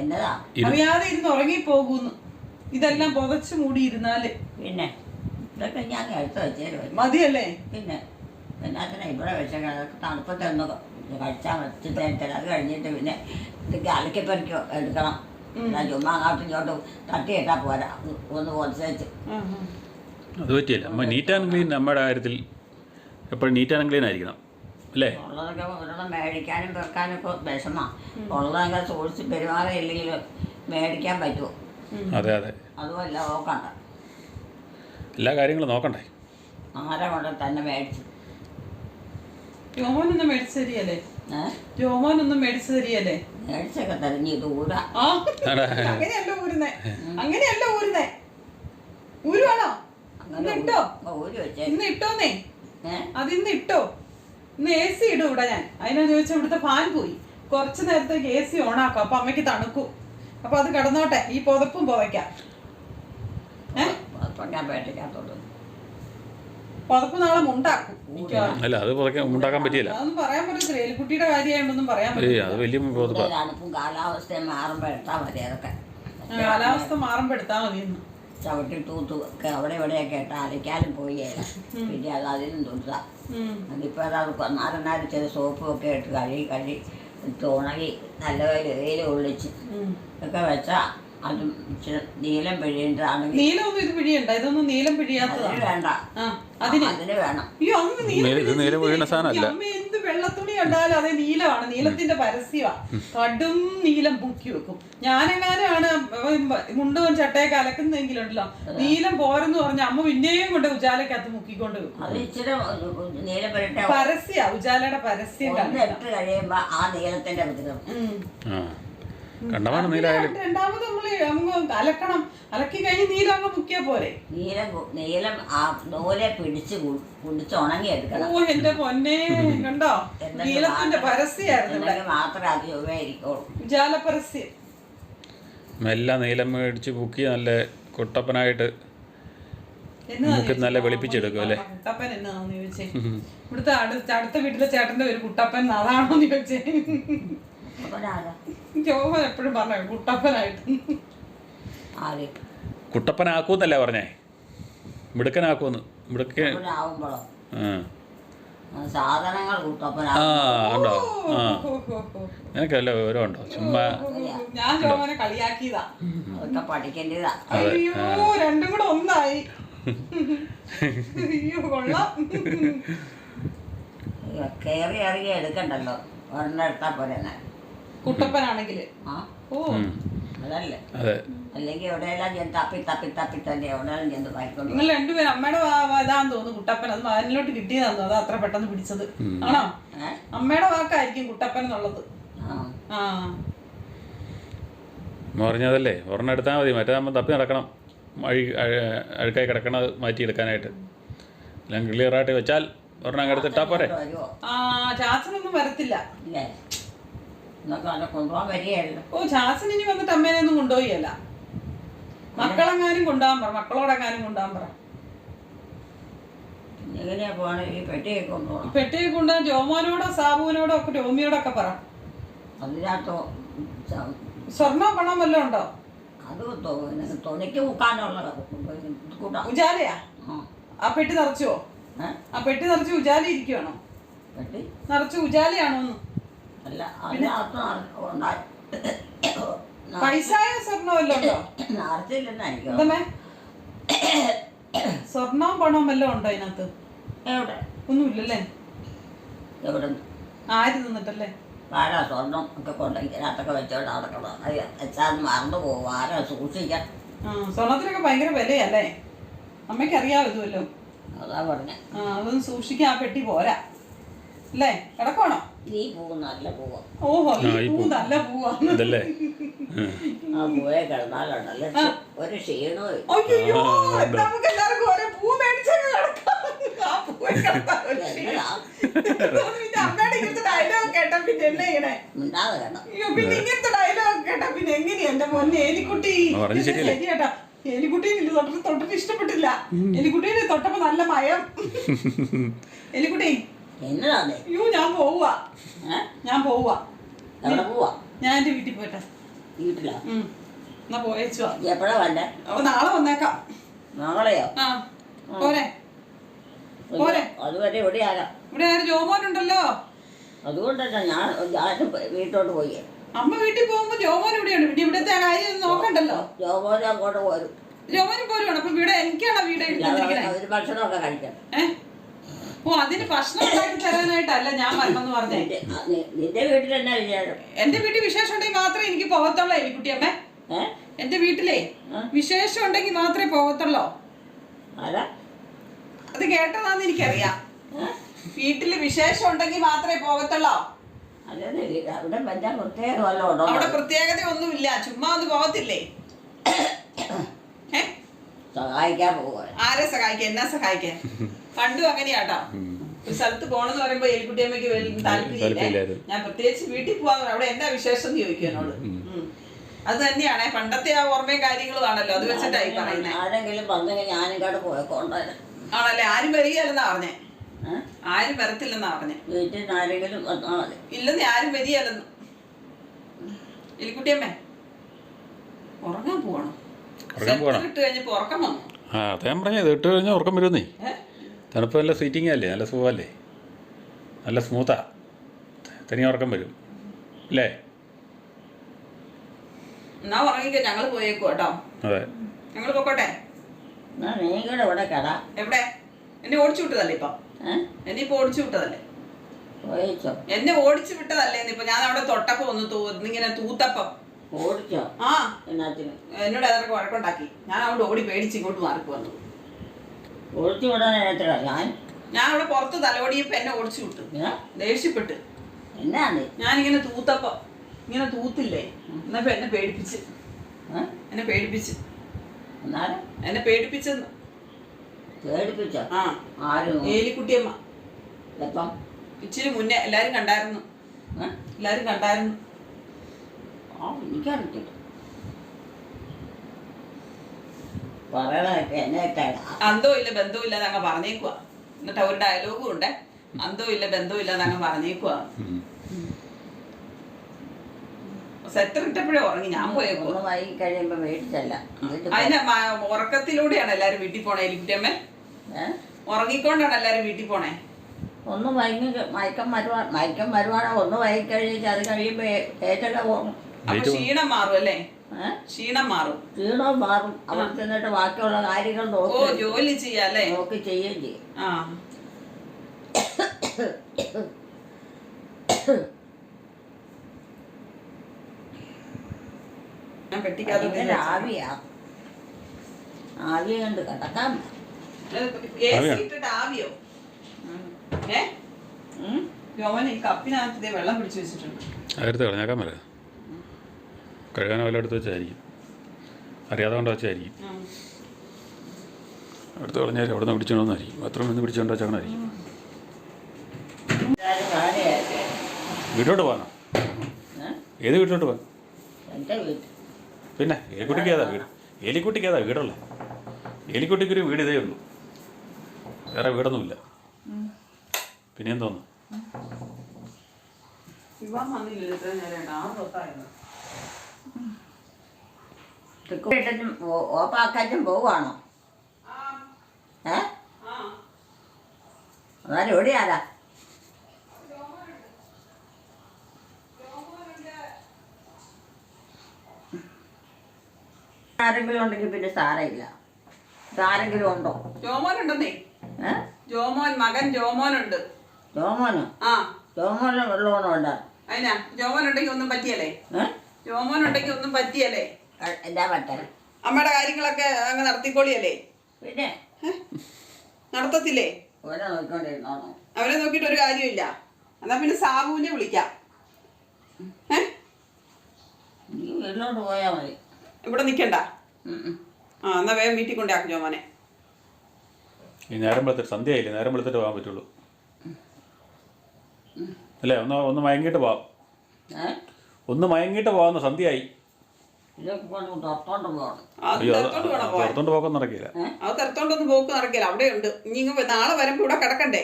എന്നതാ? അറിയാതെ ഇരുന്ന് ഉറങ്ങിപ്പോകൂന്ന്. ഇതെല്ലാം പുതച്ചു മൂടിയിരുന്നാല് പിന്നെ ഇതൊക്കെ ഞാൻ എടുത്ത് വെച്ചേരും. മതിയല്ലേ? പിന്നെ എന്നാത്തിനാ ഇവിടെ വെച്ചേക്കണം? അതൊക്കെ തണുപ്പത്തൊന്ന് കഴിച്ചാൽ വെച്ചിട്ട് അത് കഴിഞ്ഞിട്ട് പിന്നെ ഇതൊക്കെ അലക്കിപ്പറിക്കോ എടുക്കണം. ഞാൻ ചുമ്മാ അങ്ങോട്ടും ഇങ്ങോട്ടും തട്ടിയിട്ടാൽ പോരാ. ഒന്ന് പൊതിച്ച് അത് പറ്റിയല്ല. അമ്മ നീറ്റ് ആൻഡ് ക്ലീൻ നമ്മുടെ കാര്യത്തിൽ എപ്പോഴും നീറ്റ് ആൻഡ് ക്ലീൻ ആയിരിക്കണം അല്ലേ? ഉള്ളതൊക്കെ ഒരെണ്ണം മേടിക്കാനും വെക്കാനും ഒക്കെ വിഷമമാണ്. ഉള്ളതൊക്കെ സൂക്ഷിച്ച് പെരുമാറിയില്ലെങ്കിൽ മേടിക്കാൻ പറ്റുമോ? അതെ അതെ, അതുമല്ല നോക്കണ്ട. എല്ലാ കാര്യങ്ങളും നോക്കണ്ടേ? ആരെ കൊണ്ട് തന്നെ മേടിച്ചു. ജോമോനൊന്നും മേടിച്ചു തരികയല്ലേ? ജോമോനൊന്നും മേടിച്ചു തരികയല്ലേ? മേടിച്ചൊക്കെ തെരഞ്ഞ് ദൂര. ആ അങ്ങനെയല്ല ഊരുന്നേ, അങ്ങനെയല്ല ഊരുന്നേ. ഊരുവാണോ? ഇന്ന് ഇട്ടോ? ഊരി വെച്ചേ. ഇന്ന് ഇട്ടോന്നേ. അതിന്ന് ഇട്ടോ? ഇന്ന് AC ഇടും ഇവിടെ. ഞാൻ അതിനാ ചോദിച്ചാൽ ഇവിടുത്തെ ഫാൻ പോയി. കുറച്ച് നേരത്തേക്ക് AC ഓണാക്കും. അപ്പൊ അമ്മയ്ക്ക് തണുക്കും. അപ്പൊ അത് കിടന്നോട്ടെ. ഈ പുതപ്പും പുതയ്ക്കാം. ഞാൻ പേട്ടിക്കകത്തോട്ട് പുതപ്പ് നാളെ മുണ്ടാക്കും. അല്ല അത് ഉണ്ടാക്കാൻ പറ്റിയില്ല. അതൊന്നും പറയാൻ പറ്റത്തില്ല. എലിക്കുട്ടിയുടെ കാര്യമായിട്ടൊന്നും പറയാൻ പറ്റില്ല. അത് വലിയ തണുപ്പും കാലാവസ്ഥയും മാറുമ്പോൾ എടുത്താൽ മതി. അതൊക്കെ കാലാവസ്ഥ മാറുമ്പോ എടുത്താൽ മതി. ചവിട്ടി തൂത്തു ഒക്കെ അവിടെ ഇവിടെയൊക്കെ ഇട്ട് അലയ്ക്കാനും പോയി. പിന്നെ അത് അതിനും തുടുത്താം. അതിപ്പോൾ അത് 4 ചെറിയ സോപ്പും ഒക്കെ ഇട്ട് കഴുകി ഇട്ട് ഉണങ്ങി നല്ല വെയിൽ കൊള്ളിച്ച് ഒക്കെ വെച്ചാൽ അതും നീലം പിഴിയിട്ടാണെങ്കിൽ നീലമൊന്നും ഇത് പിഴിയണ്ട. ഇതൊന്നും നീലം പിഴിയാത്തതാണ്. വേണ്ട, അതിന് വേണം. അയ്യോ അങ്ങ് അമ്മ എന്ത് വെള്ളത്തുണി കണ്ടാലും അതേ നീലമാണ്. നീലത്തിന്റെ പരസ്യമാ. കടും നീലം മുക്കി വെക്കും. ഞാനെങ്ങാനാണ് മുണ്ടും ചട്ടയൊക്കെ അലക്കുന്നെങ്കിലുണ്ടല്ലോ, നീലം പോരെന്ന് പറഞ്ഞ അമ്മ പിന്നെയും കൊണ്ട് ഉജാലക്കകത്ത് മുക്കിക്കൊണ്ട് വെക്കും. അത് ഇച്ചിരി നീലം പിഴിട്ട പരസ്യ ഉജാലയുടെ പരസ്യം ഇട്ട് കഴിയുമ്പോ ആ നീലത്തിന്റെ കണ്ടമാനം നീലായാലും രണ്ടാമത് നമ്മള് അലക്കണം. അലക്കി കഴിഞ്ഞ് നീലം അങ്ങ് മുക്കിയാ പോരെ? നീലം ആ നൂലെ പിടിച്ച് ഉണങ്ങി എടുക്കണം. ഓ എന്റെ പൊന്നെ, കണ്ടോ? നീലത്തിന്റെ പരസ്യമായിരുന്നു ഇവിടെ. മാത്രമേ അത് ഉപയോഗിക്കുള്ളൂ. ഉജാല പരസ്യം. മെല്ലെ നീലം മേടിച്ച് കുക്കി നല്ല കുട്ടപ്പനായിട്ട് നല്ല വെളുപ്പിച്ചെടുക്കും അല്ലേ? കുട്ടപ്പൻ എന്നാന്ന് ചോദിച്ചേ. ഇവിടുത്തെ അടുത്ത വീട്ടിലെ ചേട്ടന്റെ ഒരു കുട്ടപ്പൻ അതാണോന്ന് ചോദിച്ചേ. ജോമൻ എപ്പോഴും പറഞ്ഞു കുട്ടപ്പനായിട്ട്. കുട്ടപ്പനാക്കൂന്നല്ലേ പറഞ്ഞേ? മിടുക്കനാക്കൂന്ന്. മിടുക്കനാവുമ്പോഴോ സാധനങ്ങൾ ഉണ്ടോ? നിനക്കല്ല വിവരം ഉണ്ടോ? ചുമ്മാ ഞാൻ ജോമനെ കളിയാക്കിയതാ. അതൊക്കെ പഠിക്കേണ്ടതാ. അയ്യോ രണ്ടും കൂടെ ഒന്നായി. അയ്യോ കൊള്ളാം. കയറി ഇറങ്ങി എടുക്കണ്ടല്ലോ, ഒരെണ്ണം എടുത്താ പോരെ. കുട്ടപ്പനാണെങ്കില് അതല്ലേ? അല്ലെങ്കിൽ എവിടെയെല്ലാം ഞാൻ തപ്പി തന്നെ എവിടെയെല്ലാം ചെന്ന് വായിക്കൊണ്ട്. നിങ്ങൾ രണ്ടുപേരും അമ്മയുടെ ഇതാന്ന് തോന്നുന്നു കുട്ടപ്പൻ. അത് അതിലോട്ട് കിട്ടിയതാന്ന് തോന്നുന്നു. അത് അത്ര പെട്ടെന്ന് പിടിച്ചത് ആണോ? അമ്മയുടെ വാക്കായിരിക്കും കുട്ടപ്പൻ എന്നുള്ളത്. പറഞ്ഞതല്ലേ, ഒരെണ്ണം എടുത്താൽ മതി. മറ്റേ നമ്മൾ തപ്പി നടക്കണം. അഴുക്കായി കിടക്കണത് മാറ്റിയെടുക്കാനായിട്ട്. എല്ലാം ക്ലിയറായിട്ട് വെച്ചാൽ ഒരെണ്ണം എടുത്തിട്ടാ പോരെ. ചാച്ചനൊന്നും വരത്തില്ല. കൊണ്ടുപോകാൻ വരികയായിരുന്നു. ഓ ചാച്ചൻ ഇനി വന്നിട്ട് അമ്മേനെ ഒന്നും കൊണ്ടുപോയല്ല. മക്കളെങ്ങാനും കൊണ്ടുപോകാൻ പറ. മക്കളോടെങ്ങാനും കൊണ്ടുപോകാൻ പറ. എങ്ങനെയാ പോണേ? ഈ പെട്ടിയൊക്കെ കൊണ്ടുപോകണം. പെട്ടിയൊക്കെ കൊണ്ടുപോകാൻ ജോമോനോടോ സാബുവിനോടോ ഒക്കെ രോമിയോടൊക്കെ പറ. അതിനകത്തോ സ്വർണ്ണം പണം വല്ലതും ഉണ്ടോ? അത് തുണിക്ക് മുക്കാനുള്ള ഉജാലയാ? ആ പെട്ടി നിറച്ചുവോ? ആ പെട്ടി നിറച്ച് ഉജാല ഇരിക്കുവാണോ? പെട്ടി നിറച്ച് ഉജാലയാണോന്ന്? അല്ല, അതിനകത്ത് പൈസയോ സ്വർണ്ണം വല്ലതും ഉണ്ടോ? നിറച്ചില്ലെന്നായിരിക്കും. സ്വർണ്ണവും പണവും വല്ലതും ഉണ്ടോ അതിനകത്ത്? എവിടെ? ഒന്നുമില്ലല്ലേ? എവിടെ? ആര് നിന്നിട്ടല്ലേ? ആരാ സ്വർണം ഒക്കെ കൊണ്ട് ഇതിനകത്തൊക്കെ വെച്ചോണ്ട് നടക്കണം? അത് വെച്ചാൽ മറന്നു പോകും. ആരാ സൂക്ഷിക്കാൻ? സ്വർണത്തിനൊക്കെ ഭയങ്കര വിലയല്ലേ? അമ്മയ്ക്ക് അറിയാവോ ഇതുവല്ലോ? അതാ പറഞ്ഞ. അതൊന്നും സൂക്ഷിക്കാൻ ആ പെട്ടി പോരാ അല്ലേ? കിടക്കണോ? ഈ പൂവ് നല്ല പൂവാ. ഓഹോ, ഈ പൂ നല്ല പൂവാ. ആ പൂവെ കിടന്നാലുണ്ടല്ലേ ഒരു ക്ഷീണോ. അയ്യോ നമുക്ക് എല്ലാവർക്കും ഓരോ പൂ മേടിച്ചൊക്കെ കിടക്കാം. ആ പൂവെ അമ്മയുടെ ഇങ്ങനത്തെ ഡയലോഗ് കേട്ടാ പിന്നെ എന്നെ ഇങ്ങനെ മിണ്ടാതെ കേട്ടോ. പിന്നെ ഇങ്ങനത്തെ ഡയലോഗ് കേട്ടാ പിന്നെ എങ്ങനെയാ എന്റെ പൊന്നെ എലിക്കുട്ടി? പറഞ്ഞത് ശരിയല്ലേ? ശരിയാട്ടാ, എലിക്കുട്ടീനെ തൊട്ടിട്ട് ഇഷ്ടപ്പെട്ടില്ല. എലിക്കുട്ടീനെ തൊട്ടപ്പോ നല്ല മയം. എലിക്കുട്ടി, എന്നതാന്നേ? അയ്യോ ഞാൻ പോവാ. ഞാൻ പോവാ. എവിടെ പോവാ? ഞാൻ എന്റെ വീട്ടിൽ പോയിട്ടെ. വീട്ടിലാ? എന്നാ പോയേച്ചുവാ. എപ്പോഴാ വന്നെ? അപ്പൊ നാളെ വന്നേക്കാം. നാളെയോ? ആ പോരെ പോരെ. അതുവരെ എവിടെയാകാം? ഇവിടെ ആര് ജോമോനുണ്ടല്ലോ. അതുകൊണ്ടല്ല ഞാൻ വീട്ടോട്ട് പോയി. അമ്മ വീട്ടിൽ പോകുമ്പോ ജോമോൻ ഇവിടെയാണ്. പിന്നെ ഇവിടുത്തെ കാര്യം നോക്കണ്ടല്ലോ. ജോമോനെ അങ്ങോട്ട് പോരും. ജോമോനും പോരുവാണ്. അപ്പൊ ഇവിടെ എനിക്കാണോ വീട് എടുത്തിരിക്കണേ? അവര് ഭക്ഷണമൊക്കെ കഴിക്കണം. ഓ അതിന് ഭക്ഷണം ഉണ്ടാക്കി തരാനായിട്ടല്ല ഞാൻ വരണമെന്ന് പറഞ്ഞേ. നിന്റെ വീട്ടിൽ എന്നാ വിചാരം? എന്റെ വീട്ടിൽ വിശേഷം ഉണ്ടെങ്കിൽ മാത്രമേ എനിക്ക് പോകത്തുള്ളൂ എലിക്കുട്ടിയമ്മേ. എന്റെ വീട്ടിലേ വിശേഷം ഉണ്ടെങ്കിൽ മാത്രമേ പോകത്തുള്ളൂ. അത് കേട്ടതാന്ന് എനിക്കറിയാം. വീട്ടില് വിശേഷം ഉണ്ടെങ്കിൽ മാത്രമേ പോകത്തുള്ളൂ. അവിടെ പ്രത്യേകത ഒന്നുമില്ല. ചുമ്മാ ഒന്ന് പോകത്തില്ലേ? സഹായിക്കാൻ പോവാ. ആരെ സഹായിക്കാൻ? എന്നാ സഹായിക്കാൻ? പണ്ടും അങ്ങനെയാട്ടോ. ഒരു സ്ഥലത്ത് പോണെന്ന് പറയുമ്പോ എലിക്കുട്ടിയമ്മയ്ക്ക് താല്പര്യമില്ല. ഞാൻ പ്രത്യേകിച്ച് വീട്ടിൽ പോവാൻ അവിടെ എന്താ വിശേഷം എന്ന് ചോദിക്കും എന്നോട്. അത് തന്നെയാണേ പണ്ടത്തെ ആ ഓർമ്മയും കാര്യങ്ങളും ആണല്ലോ. അത് വെച്ചിട്ടായി പറയുന്നത്. ആരെങ്കിലും വന്നെങ്കിൽ ഞാനും കൂടെ പോയിക്കൊണ്ടേ. ആണല്ലേ? ആരും വരികയല്ലെന്നാ പറഞ്ഞേ. ആരും വരത്തില്ലെന്നാ പറഞ്ഞേ. വീട്ടിൽ ആരെങ്കിലും വന്നാൽ മതി. ഇല്ലെന്ന് ആരും വരികയല്ലെന്ന്. എലിക്കുട്ടിയമ്മേ ഉറങ്ങാൻ പോവാണോ? ഇട്ട് കഴിഞ്ഞപ്പോ ഉറക്കം വന്നു. ആ അതാ ഞാൻ പറഞ്ഞത്, ഇട്ട് കഴിഞ്ഞാൽ ഉറക്കം വരുന്നേ. തണുപ്പ് നല്ല സീറ്റിംഗ് അല്ലേ, നല്ല സുഖമല്ലേ, നല്ല സ്മൂത്താ, തനിയെ ഉറക്കം വരും അല്ലേ? എന്നാ ഉറങ്ങിക്കോ, ഞങ്ങൾ പോയേക്കോ കേട്ടോ. അതെ, ഞങ്ങൾ പൊക്കോട്ടെ. എവിടെ? എന്നെ ഓടിച്ചു വിട്ടതല്ലേ ഇപ്പൊ? എന്നെ ഇപ്പൊ ഓടിച്ചു വിട്ടതല്ലേ? എന്നെ ഓടിച്ചു വിട്ടതല്ലേ ഇപ്പൊ? ഞാൻ അവിടെ തൊട്ടപ്പോ ഒന്ന് ഇങ്ങനെ തൂത്തപ്പം ഓടിച്ചോ? ആ എന്നോട് അതൊക്കെ വഴക്കുണ്ടാക്കി. ഞാൻ അവിടെ ഓടി പേടിച്ച് ഇങ്ങോട്ട് മാറിപ്പോ വന്നു. ഓടിച്ചു വിടാൻ ഞാൻ അവിടെ പുറത്ത് തലോടിയപ്പോ എന്നെ ഓടിച്ചു വിട്ടു. ദേഷ്യപ്പെട്ട്. എന്നാണ്? ഞാനിങ്ങനെ തൂത്തപ്പം ഇങ്ങനെ തൂത്തില്ലേ, എന്നപ്പോ എന്നെ പേടിപ്പിച്ച്. എന്നെ പേടിപ്പിച്ച്. എന്നെ പേടിപ്പിച്ചെന്ന്. പേടിപ്പിച്ചോ? ആ ഏലിക്കുട്ടിയമ്മ. ഇച്ചിരി മുന്നേ എല്ലാരും കണ്ടായിരുന്നു. എല്ലാരും കണ്ടായിരുന്നു. എനിക്കറിയില്ല. പറയണൊക്കെ എന്നെ അന്തോ ഇല്ല ബന്ധവും ഇല്ലാതെ അങ്ങ് പറഞ്ഞേക്കുവാ. എന്നിട്ട് ഒരു ഡയലോഗും ഉണ്ട്, അന്തോ ഇല്ല ബന്ധവും ഇല്ലാതെ അങ്ങ് പറഞ്ഞേക്കുവാ. സെറ്റർ ഇട്ടപ്പോഴേ ഉറങ്ങി. ഞാൻ പോയേക്കോ. കഴിയുമ്പോ മേടിച്ചല്ല. അതിന് ഉറക്കത്തിലൂടെയാണ് എല്ലാരും വീട്ടിൽ പോണേ. എലിക്കുട്ടിയമ്മേ ഉറങ്ങിക്കൊണ്ടാണ് എല്ലാരും വീട്ടിൽ പോണേ. ഒന്ന് മയക്കം വരുവാണോ? ഒന്ന് വൈകി അത് കഴിയുമ്പോ ഏറ്റൊക്കെ പോകും. അപ്പൊ ക്ഷീണം മാറും അല്ലേ? ക്ഷീണം മാറും. ക്ഷീണവും മാറും. അവിടെ ചെന്നിട്ട് ബാക്കിയുള്ള കാര്യങ്ങൾ ജോലി ചെയ്യാല്ലേ? നോക്കി ചെയ്യുകയും ചെയ്യും. ആവിയ കണ്ട് കിടക്കാം. ആവിയോ? യോമൻ ഈ കപ്പിനകത്ത് വെള്ളം പിടിച്ചു വെച്ചിട്ടുണ്ട്. അതെടുത്ത് കളഞ്ഞേക്കാൻ വരാ. കഴുകാൻ വല്ല എടുത്ത് വെച്ചായിരിക്കും, അറിയാതെ കൊണ്ട് വെച്ചായിരിക്കും. അടുത്ത് കളഞ്ഞാൽ അവിടെ നിന്ന് പിടിച്ചോണ്ടായിരിക്കും. ബാത്റൂമിൽ നിന്ന് പിടിച്ചോണ്ട് വെച്ചാണായിരിക്കും. വീട്ടിലോട്ട് പോകാനോ? ഏത് വീട്ടിലോട്ട് പോകാൻ? പിന്നെ എലിക്കുട്ടിക്ക് ഏതാ വീട്? എലിക്കുട്ടിക്ക് ഏതാ വീടുള്ളത്? എലിക്കുട്ടിക്കൊരു വീട് ഇതേ ഉള്ളൂ, വേറെ വീടൊന്നുമില്ല. പിന്നെ എന്തോന്നു? ഓപ്പാക്കാറ്റും പോവാണോ? എന്നാലും എവിടെയാടാ? ആരെങ്കിലും ഉണ്ടെങ്കിൽ പിന്നെ സാരമില്ല. ആരെങ്കിലും ഉണ്ടോ? ജോമോനുണ്ടെന്നേ. ജോമോൻ മകൻ ജോമോനുണ്ട്. ജോമോനോ? ജോമോന് വെള്ളമോനുണ്ട്. അതിനാ ജോമോൻ ഉണ്ടെങ്കിൽ ഒന്നും പറ്റിയല്ലേ? ജോമോൻ ഉണ്ടെങ്കിൽ ഒന്നും പറ്റിയല്ലേ? എന്താ പറ്റാൻ? അമ്മയുടെ കാര്യങ്ങളൊക്കെ അങ്ങ് നടത്തിക്കോളിയല്ലേ? പിന്നെ നടത്തത്തില്ലേ? അവരെ നോക്കിക്കൊണ്ടിരുന്നോ? അവരെ നോക്കിയിട്ട് ഒരു കാര്യമില്ല. എന്നാ പിന്നെ സാബുവിനെ വിളിക്കാം. നീ വീട്ടിലോട്ട് പോയാ മതി. ഇവിടെ നിൽക്കണ്ട. എന്നാ വേഗം വീട്ടിൽ കൊണ്ടാക്കും ജോമോനെ. ഈ നേരം വെളുത്തിട്ട് സന്ധ്യയായില്ലേ, നേരം വെളുത്തിട്ട് പോകാൻ പറ്റുള്ളൂ അല്ലേ? ഒന്ന് മയങ്ങിയിട്ട് പോവാം. ഒന്ന് മയങ്ങിയിട്ട് പോകാമെന്ന്. സന്ധ്യയായി. ഇതൊക്കെ കൊണ്ട് തുറത്തോണ്ട് പോകണം. അത് അയ്യോ തെരത്തോണ്ട് വേണം പോവാൻ. പുറത്തോണ്ട് പോക്കാൻ നടക്കില്ല. അത് തെരത്തോണ്ടൊന്നും പോക്ക് നടക്കില്ല. അവിടെ ഉണ്ട്. ഇനി ഇങ്ങ് നാളെ വരുമ്പോ ഇവിടെ കിടക്കണ്ടേ?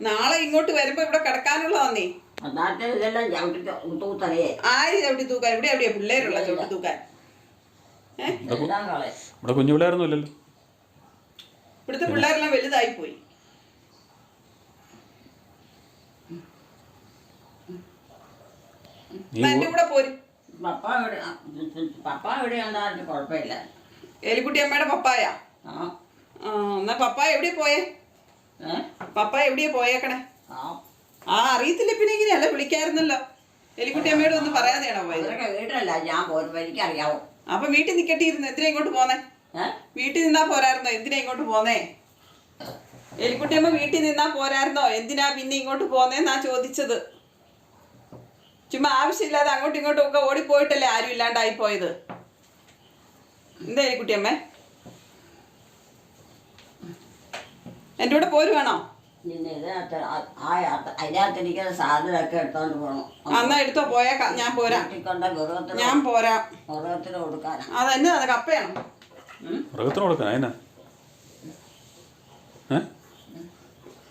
നാളെ ഇങ്ങോട്ട് വരുമ്പോ ഇവിടെ കിടക്കാനുള്ളതാന്നേ. അന്നാത്തെ ഇതെല്ലാം ചവിട്ടി തൂത്തറിയേ ആര് ചവിട്ടി തൂക്കാൻ? ഇവിടെ എവിടെയാ പിള്ളേരുള്ള ചവിട്ടി തൂക്കാൻ? എല്ലാം കളയും. ഇവിടെ കുഞ്ഞു പിള്ളേരൊന്നും ഇല്ലല്ലോ. ഇവിടുത്തെ പിള്ളേരെല്ലാം വലുതായി പോയി. എന്റെ കൂടെ പോരും. പപ്പ എവിടെ ഉണ്ടായിരുന്നു കുഴപ്പമില്ല. എലിക്കുട്ടി അമ്മയുടെ പപ്പായ. ആ എന്നാ പപ്പായ എവിടെയാ പോയേ? പപ്പായ എവിടെയാ പോയേക്കണേ? അറിയത്തില്ല. പിന്നെ ഇങ്ങനെയല്ല വിളിക്കായിരുന്നല്ലോ. എലിക്കുട്ടി അമ്മയോട് ഒന്ന് പറയാതെയാണോ പോയത്? വീട്ടിലല്ല ഞാൻ പോരുമ്പോ എനിക്കറിയാവോ. അപ്പൊ വീട്ടിൽ നിക്കട്ടിയിരുന്നു. എന്തിനാ ഇങ്ങോട്ട് പോന്നേ? വീട്ടിൽ നിന്നാ പോരായിരുന്നോ? എന്തിനാ ഇങ്ങോട്ട് പോന്നേ? എലിക്കുട്ടിയമ്മ വീട്ടിൽ നിന്നാ പോരായിരുന്നോ? എന്തിനാ പിന്നെ ഇങ്ങോട്ട് പോന്നേന്നാ ചോദിച്ചത്. ചുമ്മാ ആവശ്യമില്ലാതെ അങ്ങോട്ടും ഇങ്ങോട്ടും ഒക്കെ ഓടിപ്പോയിട്ടല്ലേ ആരും ഇല്ലാണ്ടായി പോയത്. എന്താ എലിക്കുട്ടിയമ്മ? എൻ്റെ കൂടെ പോരുവാണോ? പിന്നെ അതിനകത്തിരിക്കുന്ന സാധനമൊക്കെ എടുത്തോണ്ട് പോകണം. എന്നാ എടുത്തോ, പോയേക്കാം. ഞാൻ പോരാ. ഞാൻ പോരാ. മൃഗത്തിന് കൊടുക്കാനാ. അതെന്നെ അത് കപ്പയാണ്. മൃഗത്തിന് കൊടുക്കാൻ അതിനാ?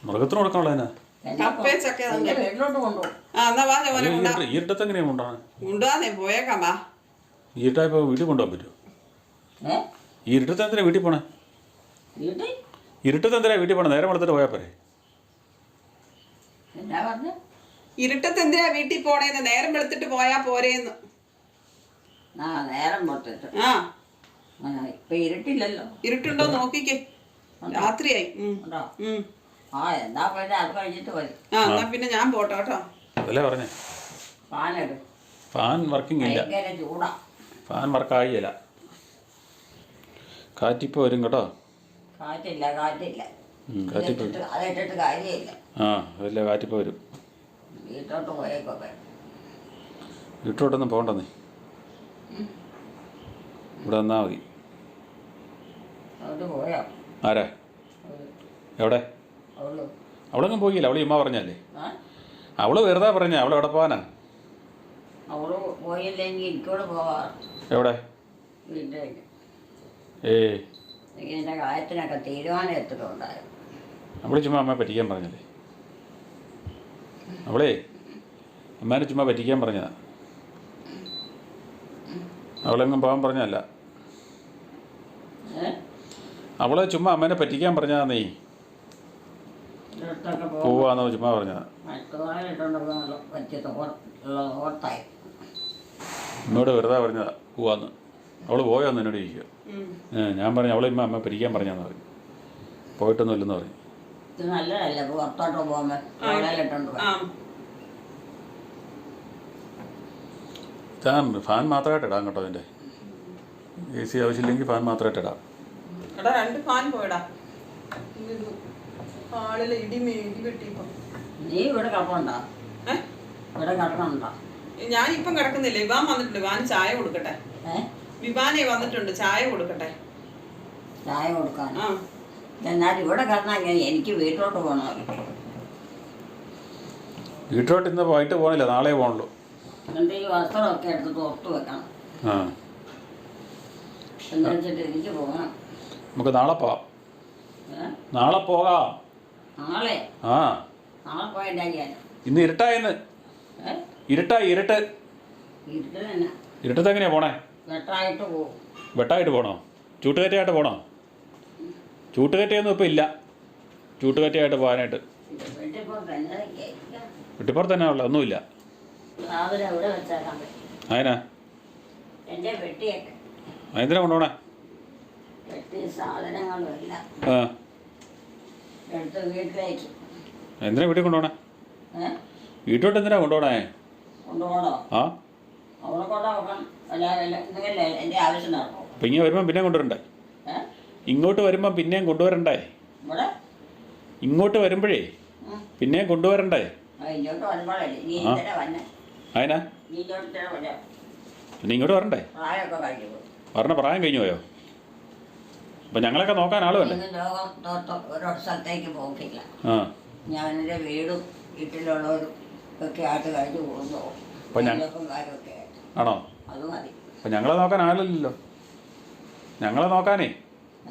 മൃഗത്തിന് കൊടുക്കാനുള്ള അതിനാ? കപ്പയെ ചക്ക വീട്ടിലോട്ട് കൊണ്ടുപോകും. എന്നാ വാ പോലെ ഈ ഇരട്ടത്ത് എങ്ങനെയാ കൊണ്ടാണ്? കൊണ്ടുവാന്നേ, പോയേക്കാം. വാ. ഈ ഇരട്ടായപ്പോ വീട്ടിൽ കൊണ്ടുപോകാൻ പറ്റുമോ? ഈ ഇരുട്ടത്ത് എന്തിനാ വീട്ടിൽ പോണേ? ഇരുട്ടത്ത് എന്തിനാ വീട്ടിൽ പോണേ? നേരം വെളുത്തിട്ട് പോയാൽ പോരെ? എന്താ പറഞ്ഞ? ഇരുട്ടത്ത് എന്തിനാ വീട്ടിൽ പോണേന്ന്? നേരം വെളുത്തിട്ട് പോയാ പോരേന്ന്. നേരം വെളുത്തിട്ട് ഇപ്പൊ ഇരുട്ടില്ലല്ലോ. ഇരുട്ടുണ്ടോ നോക്കിക്കേ. രാത്രിയായി. എന്താ പിന്നെ അത് കഴിഞ്ഞിട്ട് വരും. എന്നാ പിന്നെ ഞാൻ പോട്ടെ കേട്ടോ. അതല്ലേ പറഞ്ഞേ. ഫാനെടു. ഫാൻ വർക്കിംഗ് ഇല്ല. ഭയങ്കര ചൂടാ. ഫാൻ വർക്കായില്ല. കാറ്റിപ്പോ വരും കേട്ടോ. കാറ്റില്ല. കാറ്റിപ്പോ അതിട്ടിട്ട് കാര്യമില്ല. അതല്ലേ കാറ്റിപ്പോ വരും. വീട്ടോട്ട് പോയേക്കോ. വീട്ടോട്ടൊന്നും പോകണ്ടെന്നേ. ഇവിടെ വന്നാ മതി. അവിടെ പോയോ? ആരാ? എവിടെ? അവള് അവളൊന്നും പോയില്ല. അവള് ഇമ്മ പറഞ്ഞല്ലേ. അവള് വെറുതെ പറഞ്ഞ. അവളെവിടെ പോവാനാ? അവള് പോയില്ലെങ്കിൽ എനിക്കൂടെ പോവാ. എവിടെ? വീട്ടിലേക്ക്. എൻ്റെ കാര്യത്തിനൊക്കെ തീരുമാനം എടുത്തിട്ടുണ്ടായിരുന്നു. അവള് ചുമ്മാ അമ്മയെ പറ്റിക്കാൻ പറഞ്ഞല്ലേ. അവളേ അമ്മേനെ ചുമ്മാ പറ്റിക്കാൻ പറഞ്ഞതാ. അവളെങ്ങും പോകാൻ പറഞ്ഞല്ല. അവളെ ചുമ്മാ അമ്മേനെ പറ്റിക്കാൻ പറഞ്ഞതാന്നേ. പോവാന്നോ ചുമ്മാ പറഞ്ഞതാ. എന്നോട് വെറുതെ പറഞ്ഞതാ പോവാന്ന്. അവള് പോയോന്ന് എന്നോട് ചോദിക്കുക. ഞാൻ പറഞ്ഞു അവളെ അമ്മ പറ്റിക്കാൻ പറഞ്ഞാന്ന് പറഞ്ഞു. പോയിട്ടൊന്നും ഇല്ലെന്ന് പറഞ്ഞു. നല്ലതല്ലേ പുറത്തോട്ട് പോകുമ്പോ ഫാൻ മാത്രമായിട്ട് ഇടാം കേട്ടോ. അതിൻ്റെ AC ആവശ്യമില്ലെങ്കിൽ ഫാൻ മാത്രമായിട്ട് ഇടാം. എടാ 2 ഫാൻ പോയടാ. ആളിലെ ഇടി വെട്ടിപ്പോ. നീ ഇവിടെ കിടപ്പുണ്ടോ? ഇവിടെ കിടക്കണുണ്ടോ? ഞാനിപ്പം കിടക്കുന്നില്ല. വിവാൻ വന്നിട്ടുണ്ട്. വിവാൻ ചായ കൊടുക്കട്ടെ. വിവാനെ വന്നിട്ടുണ്ട്. ചായ കൊടുക്കട്ടെ. ചായ കൊടുക്കാൻ? എന്നാൽ ഇവിടെ കിടന്നാൽ എനിക്ക് വീട്ടിലോട്ട് പോകണമല്ലോ. വീട്ടിലോട്ട് ഇന്ന് പോയിട്ട് പോകണില്ല. നാളെ പോകണല്ലോ. എൻ്റെ ഈ വസ്ത്രമൊക്കെ എടുത്ത് പുറത്ത് വെക്കണം. എന്ന് വെച്ചിട്ട് എനിക്ക് പോകണം. നമുക്ക് നാളെ പോവാം. നാളെ പോകാം. നാളെ? നാളെ പോയിട്ടാ. ഇന്ന് ഇരുട്ടായിന്ന്. ഇരുട്ടായി. ഇരുട്ട്. ഇരുട്ടത്ത് എങ്ങനെയാ പോണേ? വെട്ടായിട്ട് പോകും. വെട്ടായിട്ട് പോകണോ? ചൂട്ടുകറ്റയായിട്ട് പോകണോ? ചൂട്ടുകറ്റയൊന്നും ഇപ്പം ഇല്ല. ചൂട്ടുകറ്റയായിട്ട് പോകാനായിട്ട് വെട്ടിപ്പുറത്ത് തന്നെ ഉള്ള ഒന്നുമില്ല. അതിനാ? അതിനാ കൊണ്ടുപോണേ? എന്തിനാ വീട്ടിൽ കൊണ്ടുപോണേ? വീട്ടോട്ട് എന്തിനാ കൊണ്ടുപോണേ? അപ്പം ഇങ്ങനെ വരുമ്പം പിന്നെ കൊണ്ടുവരണ്ടേ? ഇങ്ങോട്ട് വരുമ്പം പിന്നെയും കൊണ്ടുവരണ്ടേ? ഇങ്ങോട്ട് വരുമ്പോഴേ പിന്നെയും കൊണ്ടുവരണ്ടേ? അതിനാ? പിന്നെ ഇങ്ങോട്ട് വരണ്ടേ? പറഞ്ഞ പ്രായം കഴിഞ്ഞു പോയോ? അപ്പം ഞങ്ങളൊക്കെ നോക്കാൻ ആള് വേണ്ടേ? സ്ഥലത്തേക്ക് പോകില്ല. ഞാൻ എൻ്റെ വീടും വീട്ടിലുള്ളവരും ഒക്കെ ആയിട്ട് കഴിഞ്ഞു പോകുന്നു. ആണോ? അത് മതി. അപ്പം ഞങ്ങളെ നോക്കാൻ ആളില്ലല്ലോ. ഞങ്ങളെ നോക്കാനേ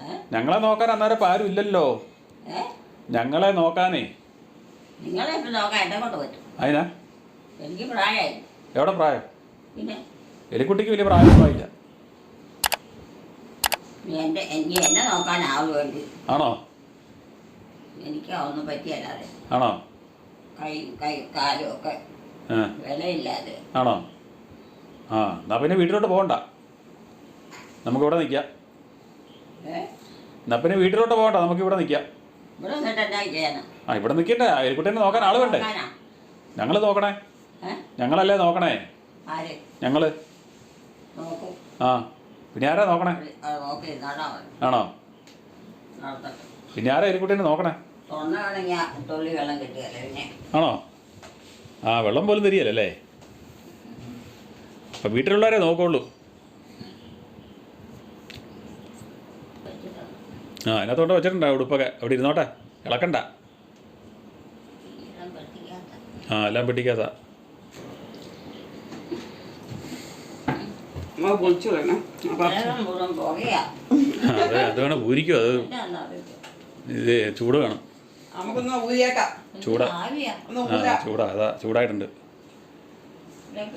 ഏ? ഞങ്ങളെ നോക്കാൻ അന്നേരം ഇപ്പം ആരും ഇല്ലല്ലോ. ഏ? ഞങ്ങളെ നോക്കാനേ. നിങ്ങളെ ഇപ്പം നോക്കാൻ എന്നെ കൊണ്ട് പറ്റും. അതിനാ എനിക്ക് പ്രായമായി. എവിടെ പ്രായം? പിന്നെ എലിക്കുട്ടിക്ക് വലിയ പ്രായമൊന്നും ആയില്ല. നീ എന്നെ നോക്കാനാവുമല്ലോ. ആണോ? എനിക്ക് ഒന്നും പറ്റിയല്ലാതെ ആണോ? കൈ കാലും ഒക്കെ ആ വിലയില്ലാതെ. ആണോ? ആ എന്നാൽ പിന്നെ വീട്ടിലോട്ട് പോകണ്ട, നമുക്കിവിടെ നിൽക്കാം. എന്നാൽ പിന്നെ വീട്ടിലോട്ട് പോകണ്ട, നമുക്കിവിടെ നിൽക്കാം. ഇവിടെ നിന്നിട്ട് എന്നാ ചെയ്യാനാ? ആ ഇവിടെ നിൽക്കണ്ടേ, എലിക്കുട്ടീനെ നോക്കാൻ ആൾ വേണ്ടേ? നോക്കാനാ? ഞങ്ങൾ നോക്കണേ. ഞങ്ങളല്ലേ നോക്കണേ? ആര് ഞങ്ങൾ. നോക്കും? ആ പിന്നെ ആരാ നോക്കണേ? നോക്കി ഇരുന്നാടാ മതി. ആണോ? നടത്തട്ടെ. പിന്നെ ആരാ എലിക്കുട്ടീനെ നോക്കണേ? തുറന്നാണെങ്കിൽ തുള്ളി വെള്ളം കിട്ടുകയല്ലേ പിന്നെ. ആണോ? ആ വെള്ളം പോലും തരികയല്ലേ? അപ്പം വീട്ടിലുള്ളവരെ നോക്കുള്ളൂ. ആ അതിനകത്തോട്ട് വെച്ചിട്ടുണ്ടോ ഉടുപ്പൊക്കെ? അവിടെ ഇരുന്നോട്ടെ, ഇളക്കണ്ട. ഇളം പറ്റിക്കാത്ത. ആ എല്ലാം പിടിക്കാത്ത. പൊളിച്ചു വേണം. വേഗം മുഴുവൻ പുകയാ. അത് വേണം പൂരിക്കും. അത് എന്നാന്നറിയില്ല. ഇത് ചൂട് വേണം. നമുക്കൊന്ന് ഊരിയേക്കാം. ചൂടാ. ആവിയാ. ഒന്ന് ആ ഊരാ. ചൂടാ, അതാ ചൂടായിട്ടുണ്ട്.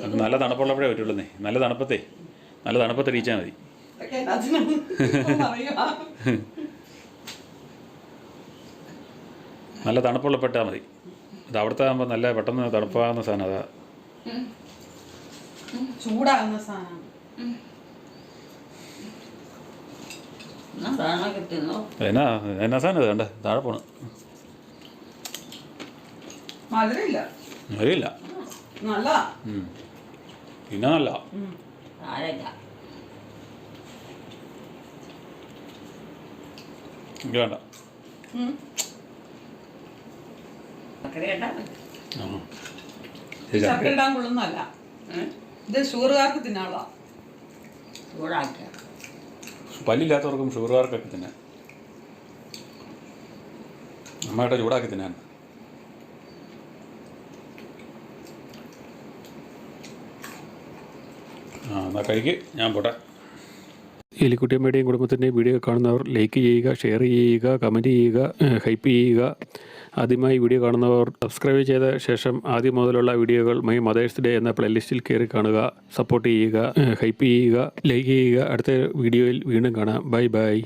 അത് നല്ല തണുപ്പുള്ളപ്പോഴേ പറ്റുള്ളൂന്നേ. നല്ല തണുപ്പത്തേ, നല്ല തണുപ്പത്ത് ഇടിച്ചാൽ മതി. ഇതൊക്കെ എന്നാത്തിനാ അറിയുവാ. നല്ല തണുപ്പുള്ളപ്പെട്ടാൽ മതി. അത് അവിടുത്തെ ആകുമ്പോൾ നല്ല പെട്ടെന്ന് തണുപ്പാകുന്ന സാധനം അതാ. ചൂടാകുന്ന സാധനം. എന്നാ വേണമെങ്കിൽ തിന്നോ. എന്നാ സാധനം അത് കണ്ടേ താഴെ പോണ്. മധുരമില്ല. അറിയില്ല. നല്ലതാ. പിന്നെ നല്ല താഴെയില്ല. എനിക്ക് വേണ്ട. ചക്കര ഇട്ടാ മതി. ആ ചക്ക ഇടാൻ കൊള്ളുന്നല്ല. ഇത് ഷുഗറുകാർക്ക് തിന്നാളാ. ചൂടാക്കിയ പല്ലില്ലാത്തവർക്കും ഷുഗറുകാർക്കൊക്കെ തിന്നാൻ. അമ്മയുടെ ചൂടാക്കി തിന്നാൻ. ആ എന്നാൽ കഴിക്ക്, ഞാൻ പോട്ടെ. എലിക്കുട്ടിയമ്മയുടെയും കുടുംബത്തിൻ്റെയും വീഡിയോ കാണുന്നവർ ലൈക്ക് ചെയ്യുക, ഷെയർ ചെയ്യുക, കമൻറ്റ് ചെയ്യുക, ഹൈപ്പ് ചെയ്യുക. ആദ്യമായി വീഡിയോ കാണുന്നവർ സബ്സ്ക്രൈബ് ചെയ്ത ശേഷം ആദ്യം മുതലുള്ള വീഡിയോകൾ മൈ മദേഴ്സ് ഡേ എന്ന പ്ലേലിസ്റ്റിൽ കയറി കാണുക. സപ്പോർട്ട് ചെയ്യുക, ഹൈപ്പ് ചെയ്യുക, ലൈക്ക് ചെയ്യുക. അടുത്ത വീഡിയോയിൽ വീണ്ടും കാണാം. Bye bye.